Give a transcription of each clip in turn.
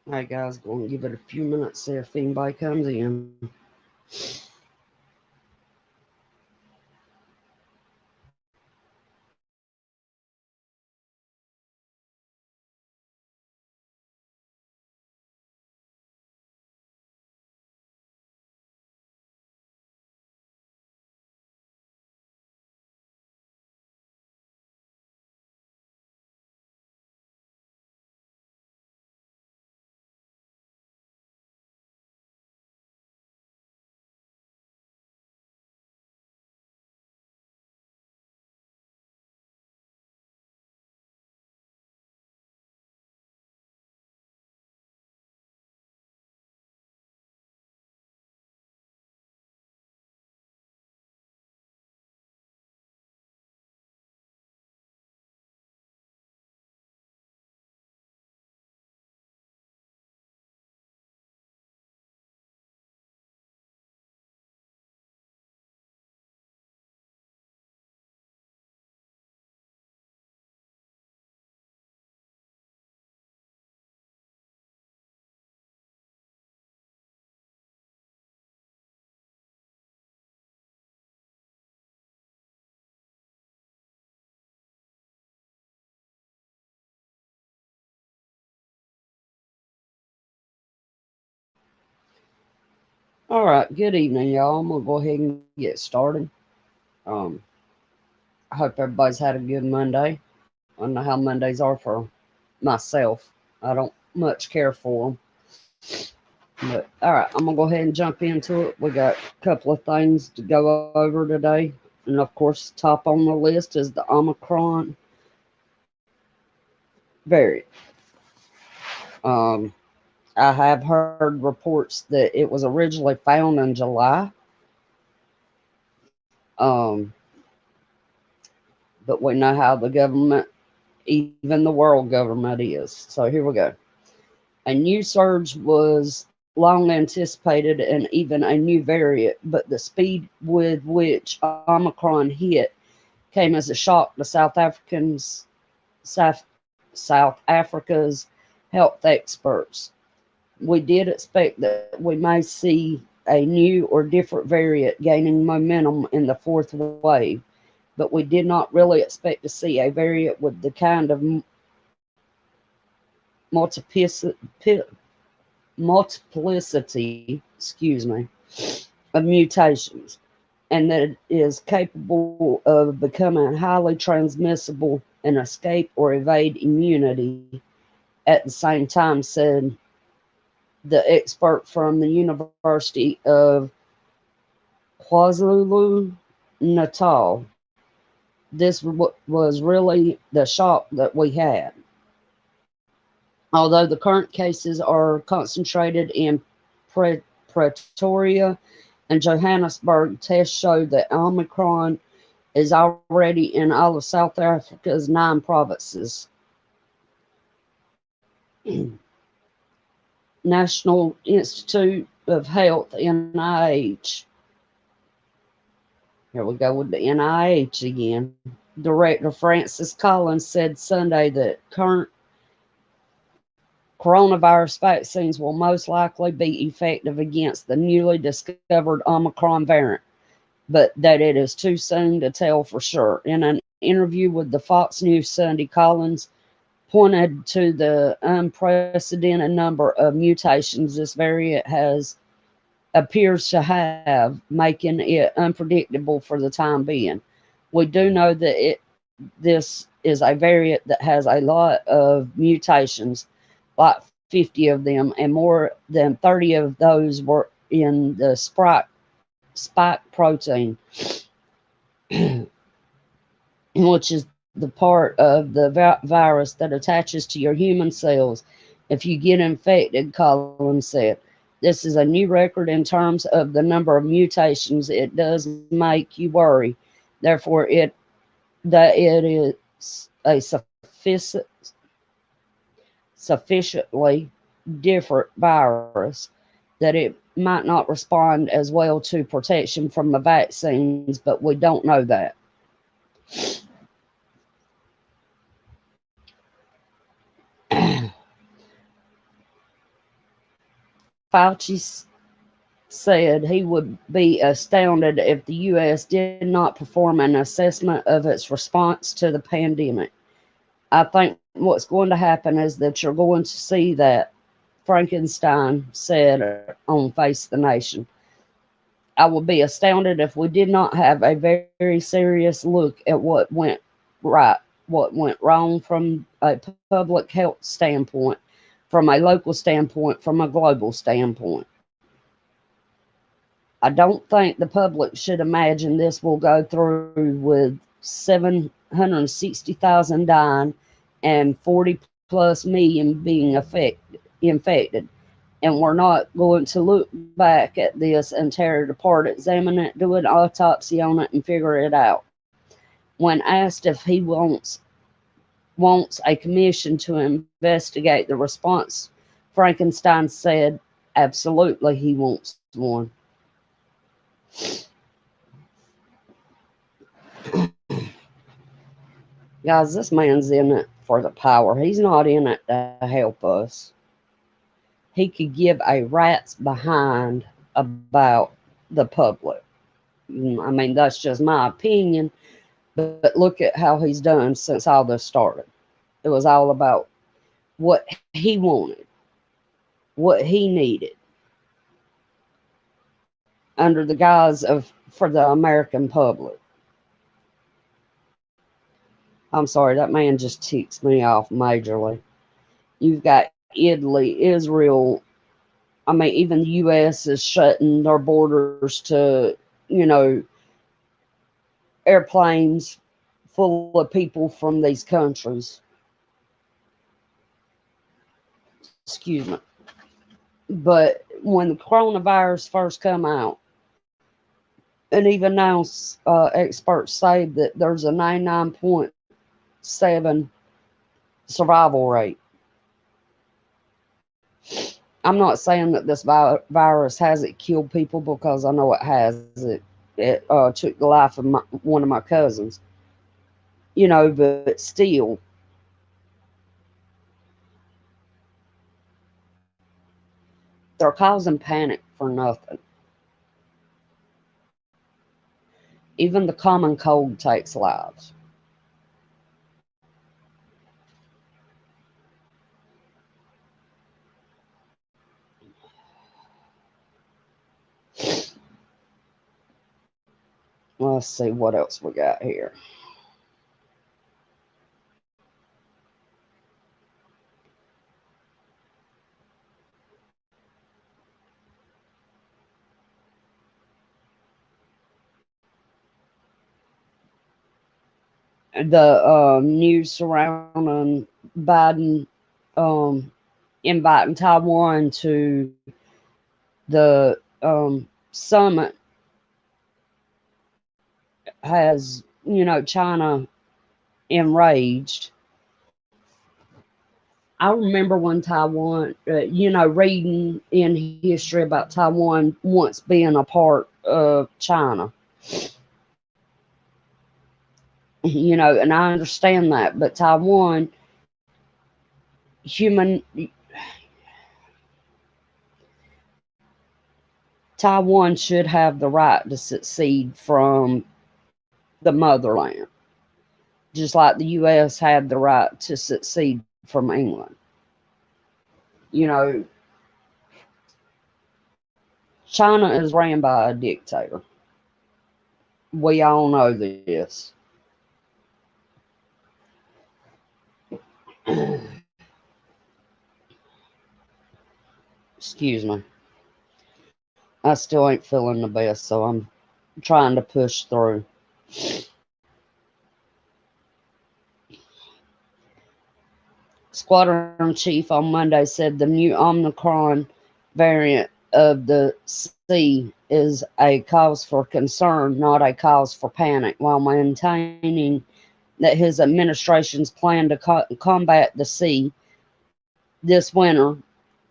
Hey guys, going to give it a few minutes, see if anybody comes in. All right, good evening, y'all. I'm going to go ahead and get started. Um, I hope everybody's had a good Monday. I know how Mondays are for myself. I don't much care for them. But all right, I'm going to go ahead and jump into it. We got a couple of things to go over today. And of course, top on the list is the Omicron variant. Um, I have heard reports that it was originally found in July. Um, but we know how the government, even the world government, is. So here we go. A new surge was long anticipated and even a new variant, but the speed with which Omicron hit came as a shock to South, South Africa's health experts. We did expect that we may see a new or different variant gaining momentum in the fourth wave, but we did not really expect to see a variant with the kind of multiplicity, of mutations, and that it is capable of becoming highly transmissible and escape or evade immunity at the same time, said the expert from the University of KwaZulu Natal. This was really the shock that we had. Although the current cases are concentrated in Pretoria and Johannesburg, tests show that Omicron is already in all of South Africa's 9 provinces. National Institute of Health, NIH. Here we go with the NIH again. Director Francis Collins said Sunday that current coronavirus vaccines will most likely be effective against the newly discovered Omicron variant, but that it is too soon to tell for sure. In an interview with the Fox News Sunday, Collins pointed to the unprecedented number of mutations this variant has appears to have, making it unpredictable for the time being. We do know that this is a variant that has a lot of mutations, like 50 of them, and more than 30 of those were in the spike protein, which is the part of the virus that attaches to your human cells if you get infected, Collins said. This is a new record in terms of the number of mutations. It does make you worry. Therefore, it is a sufficiently different virus that it might not respond as well to protection from the vaccines, but we don't know that. Fauci said he would be astounded if the U.S. did not perform an assessment of its response to the pandemic. I think what's going to happen is that you're going to see that, Frankenstein said on Face the Nation. I would be astounded if we did not have a very serious look at what went right, what went wrong from a public health standpoint, from a local standpoint, from a global standpoint. I don't think the public should imagine this will go through with 760,000 dying and 40 plus million being infected. And we're not going to look back at this and tear it apart, examine it, do an autopsy on it, and figure it out. When asked if he wants a commission to investigate the response, Frankenstein said, absolutely, he wants one. Guys, this man's in it for the power. He's not in it to help us. He could give a rat's behind about the public. I mean, that's just my opinion, but look at how he's done since all this started. It was all about what he wanted, what he needed, under the guise of for the American public. I'm sorry, that man just ticks me off majorly. You've got Italy, Israel. I mean, even the U.S. is shutting their borders to, airplanes full of people from these countries. Excuse me. But when the coronavirus first come out, and even now experts say that there's a 99.7 survival rate. I'm not saying that this virus hasn't killed people, because I know it has. It took the life of one of my cousins. But still, they're causing panic for nothing. Even the common cold takes lives. Let's see what else we got here. The news surrounding Biden inviting Taiwan to the summit has, China enraged. I remember when Taiwan, reading in history about Taiwan once being a part of China. And I understand that, but Taiwan should have the right to secede from the motherland, just like the U.S. had the right to secede from England. China is ran by a dictator. We all know this. Excuse me. I still ain't feeling the best, so I'm trying to push through. Squadron Chief on Monday said the new Omicron variant of the C is a cause for concern, not a cause for panic, while maintaining that his administration's plan to combat the C this winter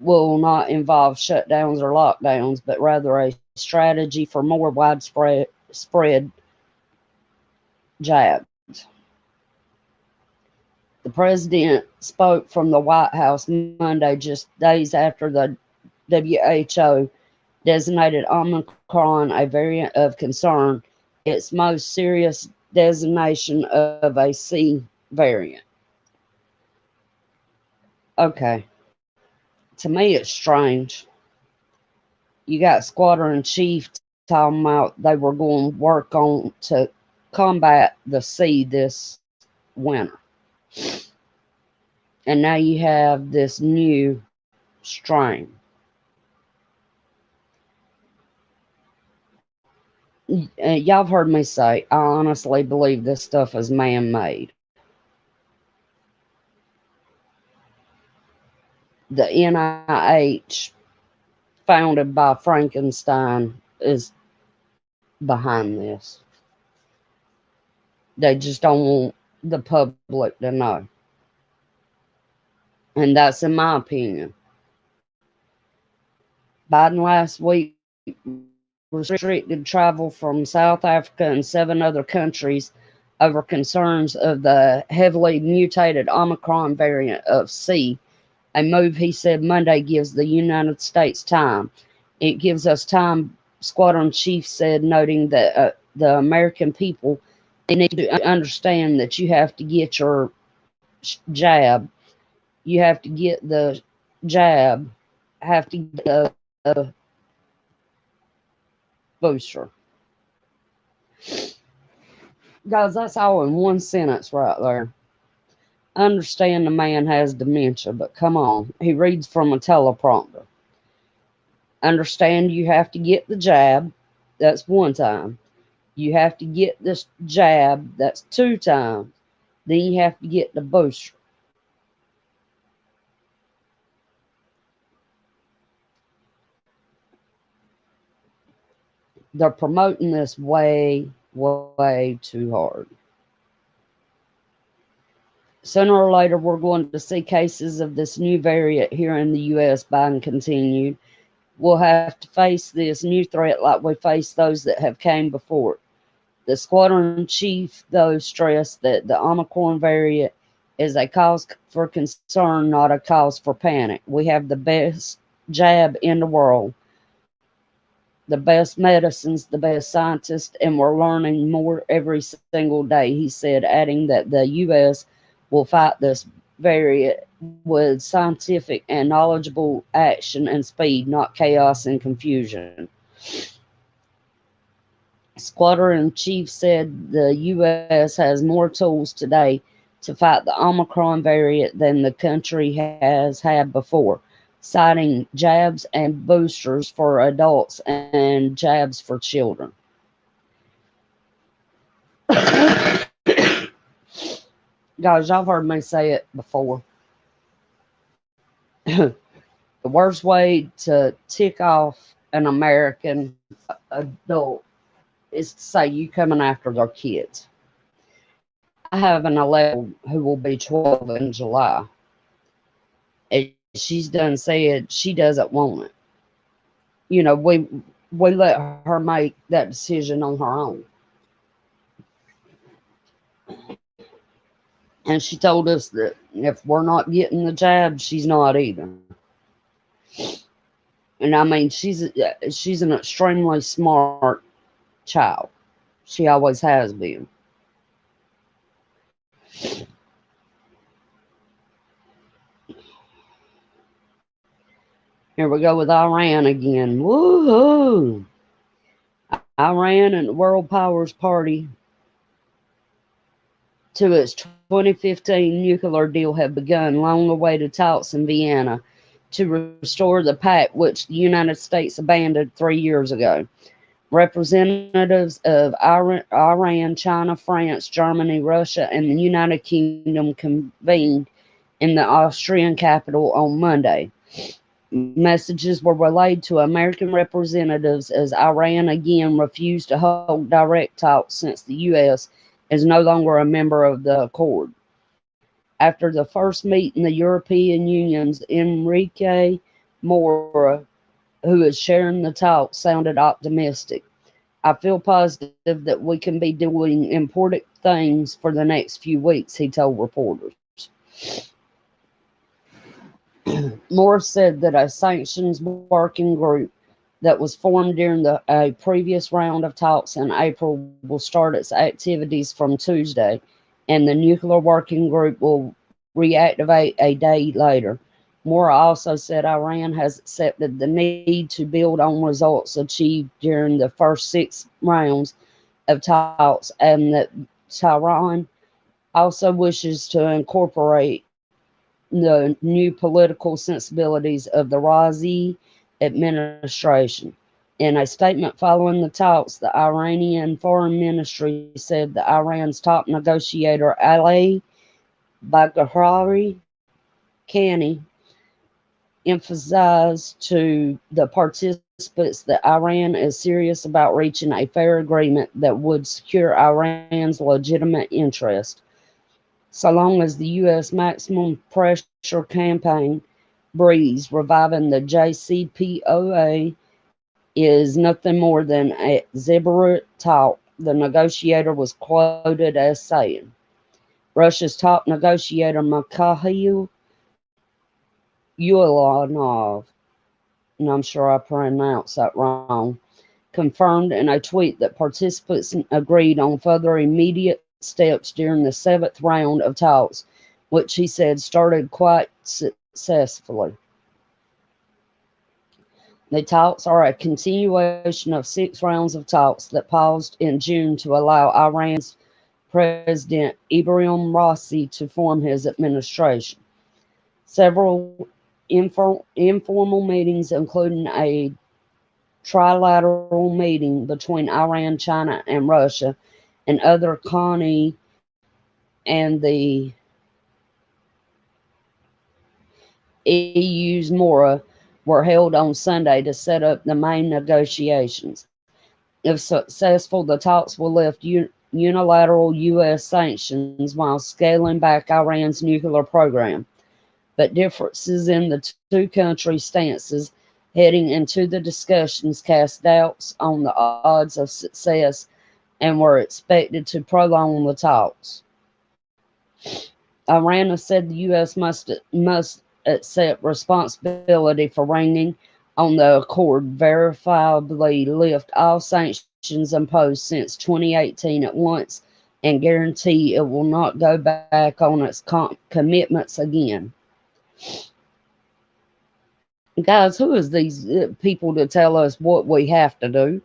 will not involve shutdowns or lockdowns, but rather a strategy for more widespread jabs. The president spoke from the White House Monday, just days after the WHO designated Omicron a variant of concern, its most serious designation of a C variant. Okay, to me it's strange. You got Squadron Chief talking about they were going to work on to combat the C this winter. And now you have this new strain. Y'all have heard me say, I honestly believe this stuff is man-made. The NIH, founded by Frankenstein, is behind this. They just don't want the public to know. And that's in my opinion. Biden last week restricted travel from South Africa and 7 other countries over concerns of the heavily mutated Omicron variant of C, a move he said Monday gives the United States time. It gives us time, Squadron Chief said, noting that the American people need to understand that you have to get your jab. You have to get the jab, have to get the booster. Guys, that's all in one sentence right there. I understand the man has dementia, but come on, he reads from a teleprompter. Understand you have to get the jab, that's 1 time. You have to get this jab, that's 2 times. Then you have to get the booster. They're promoting this way, way too hard. Sooner or later, we're going to see cases of this new variant here in the U.S., Biden continued. We'll have to face this new threat like we faced those that have came before. The squadron chief, though, stressed that the Omicron variant is a cause for concern, not a cause for panic. We have the best jab in the world, the best medicines, the best scientists, and we're learning more every single day, he said, adding that the U.S. will fight this variant with scientific and knowledgeable action and speed, not chaos and confusion. Squadron Chief said the U.S. has more tools today to fight the Omicron variant than the country has had before, citing jabs and boosters for adults and jabs for children. Guys, y'all heard me say it before. The worst way to tick off an American adult is to say you coming after their kids. I have an 11 who will be 12 in July. And she's done said she doesn't want it. You know, we let her make that decision on her own. And she told us that if we're not getting the jab, she's not either. And I mean, she's an extremely smart child. She always has been. Here we go with Iran again. Woohoo! Iran and the World Powers Party to its 2015 nuclear deal have begun long-awaited talks in Vienna to restore the pact which the United States abandoned 3 years ago. Representatives of Iran, China, France, Germany, Russia, and the United Kingdom convened in the Austrian capital on Monday. Messages were relayed to American representatives as Iran again refused to hold direct talks since the U.S. is no longer a member of the accord. After the first meeting, the European Union's Enrique Mora, who is sharing the talk, sounded optimistic. I feel positive that we can be doing important things for the next few weeks, he told reporters. Morris said that a sanctions working group that was formed during a previous round of talks in April will start its activities from Tuesday, and the nuclear working group will reactivate a day later. Moore also said Iran has accepted the need to build on results achieved during the first 6 rounds of talks, and that Tehran also wishes to incorporate the new political sensibilities of the Raisi administration. In a statement following the talks, the Iranian Foreign Ministry said that Iran's top negotiator Ali Bagheri Kani emphasized to the participants that Iran is serious about reaching a fair agreement that would secure Iran's legitimate interest. So long as the U.S. maximum pressure campaign breeze reviving the JCPOA is nothing more than a Zibrat talk, the negotiator was quoted as saying. Russia's top negotiator Mikhail Ulyanov, and I'm sure I pronounced that wrong, confirmed in a tweet that participants agreed on further immediate steps during the 7th round of talks, which he said started quite successfully. The talks are a continuation of 6 rounds of talks that paused in June to allow Iran's President Ibrahim Raisi to form his administration. Several informal meetings, including a trilateral meeting between Iran, China, and Russia, and other Khani and the EU's Mora were held on Sunday to set up the main negotiations. If successful, the talks will lift unilateral U.S. sanctions while scaling back Iran's nuclear program. But differences in the two countries' stances heading into the discussions cast doubts on the odds of success and were expected to prolong the talks. Iran has said the U.S. must accept responsibility for ringing on the accord, verifiably lift all sanctions imposed since 2018 at once, and guarantee it will not go back on its commitments again. Guys, who is these people to tell us what we have to do?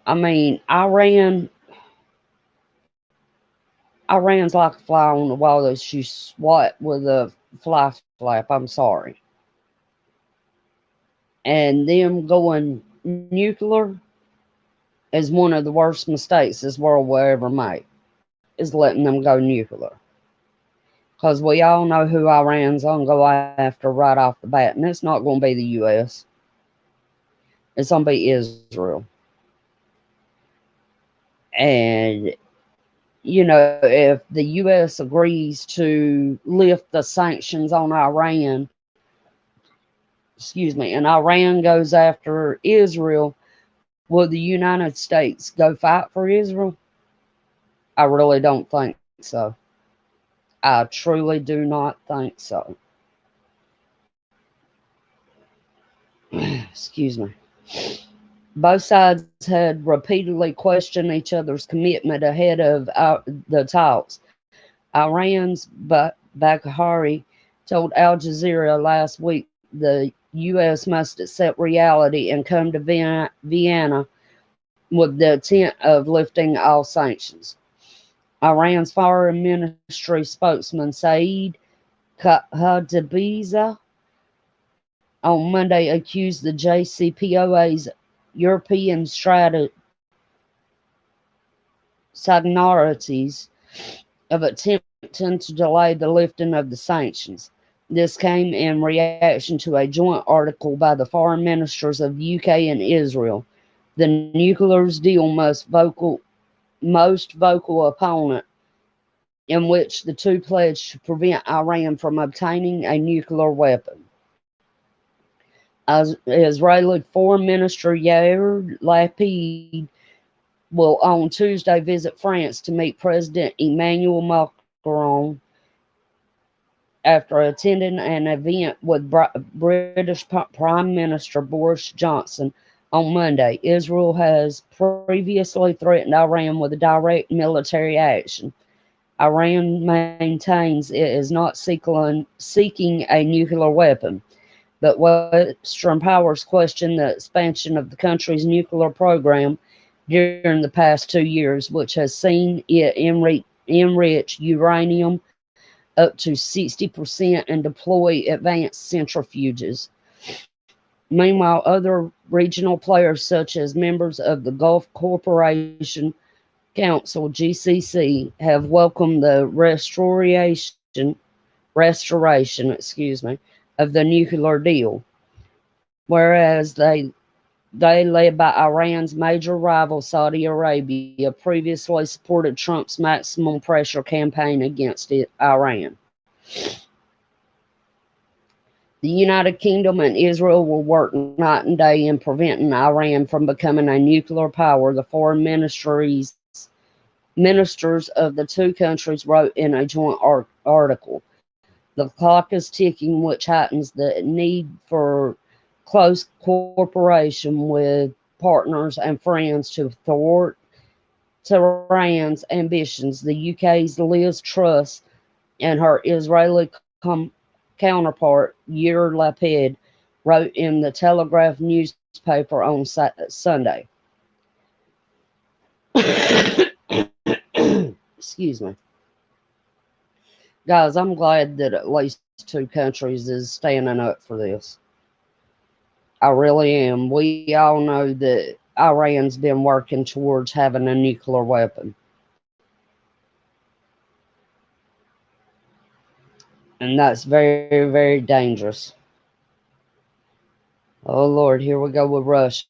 I mean, Iran's like a fly on the wall that you swat with a fly flap. I'm sorry. And them going nuclear is one of the worst mistakes this world will ever make, is letting them go nuclear. Because we all know who Iran's going to go after right off the bat, and it's not going to be the U.S. It's going to be Israel. And, you know, if the U.S. agrees to lift the sanctions on Iran, and Iran goes after Israel, will the United States go fight for Israel? I really don't think so. I truly do not think so. Excuse me. Both sides had repeatedly questioned each other's commitment ahead of the talks. Iran's Bagheri told Al Jazeera last week the U.S. must accept reality and come to Vienna with the intent of lifting all sanctions. Iran's foreign ministry spokesman Saeed Khatibzadeh on Monday accused the JCPOA's European signatories of attempting to delay the lifting of the sanctions. This came in reaction to a joint article by the foreign ministers of the UK and Israel. The nuclear deal most vocal opponent, in which the two pledged to prevent Iran from obtaining a nuclear weapon. Israeli Foreign Minister Yair Lapid will on Tuesday visit France to meet President Emmanuel Macron after attending an event with British Prime Minister Boris Johnson on Monday. Israel has previously threatened Iran with direct military action. Iran maintains it is not seeking a nuclear weapon, but Western powers question the expansion of the country's nuclear program during the past 2 years, which has seen it enrich uranium up to 60% and deploy advanced centrifuges. Meanwhile, other regional players, such as members of the Gulf Cooperation Council (GCC), have welcomed the restoration, of the nuclear deal, whereas they led by Iran's major rival Saudi Arabia, previously supported Trump's maximum pressure campaign against Iran. The United Kingdom and Israel will work night and day in preventing Iran from becoming a nuclear power, the foreign ministers of the two countries wrote in a joint article. The clock is ticking, which heightens the need for close cooperation with partners and friends to thwart Tehran's ambitions. The UK's Liz Truss and her Israeli counterpart Yair Lapid wrote in the Telegraph newspaper on Sunday. Excuse me. Guys, I'm glad that at least two countries is standing up for this. I really am. We all know that Iran's been working towards having a nuclear weapon. And that's very, very dangerous. Oh, Lord, here we go with Russia.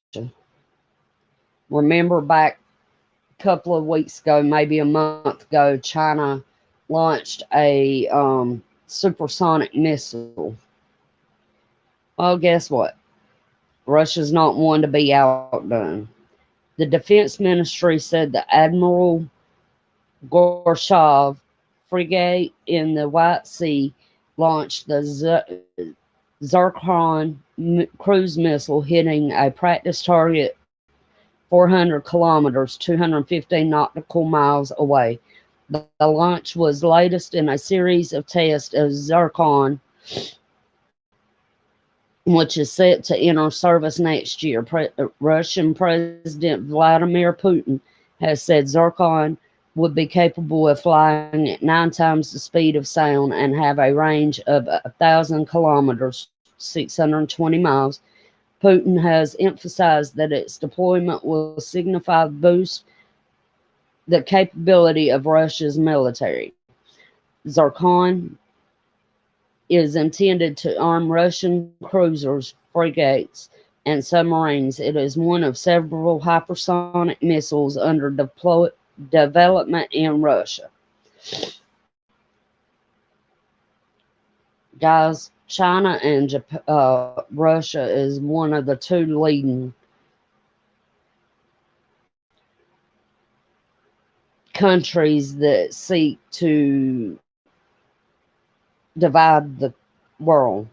Remember back a couple of weeks ago, maybe a month ago, China launched a supersonic missile. Well, guess what? Russia's not one to be outdone. The Defense Ministry said the Admiral Gorshkov frigate in the White Sea launched the Zircon cruise missile, hitting a practice target 400 kilometers, 215 nautical miles away. The launch was latest in a series of tests of Zircon, which is set to enter service next year. Russian President Vladimir Putin has said Zircon would be capable of flying at 9 times the speed of sound and have a range of 1,000 kilometers, 620 miles. Putin has emphasized that its deployment will signify boost the capability of Russia's military. Zircon is intended to arm Russian cruisers, frigates, and submarines. It is one of several hypersonic missiles under development in Russia. Guys, China and Russia is one of the two leading countries that seek to divide the world.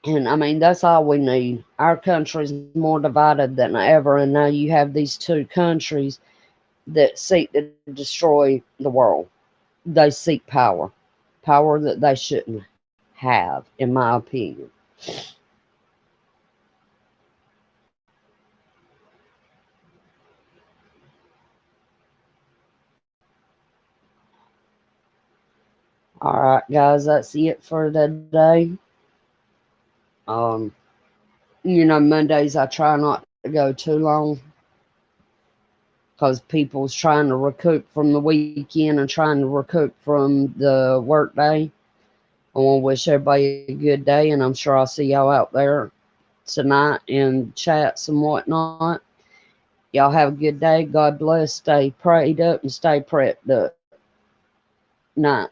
And I mean, that's all we need. Our country's more divided than ever, and now you have these two countries that seek to destroy the world. They seek power that they shouldn't have, in my opinion. All right, guys, that's it for today. Mondays I try not to go too long because people's trying to recoup from the weekend and trying to recoup from the work day. I want to wish everybody a good day, and I'm sure I'll see y'all out there tonight in chats and whatnot. Y'all have a good day. God bless. Stay prayed up and stay prepped up. Night.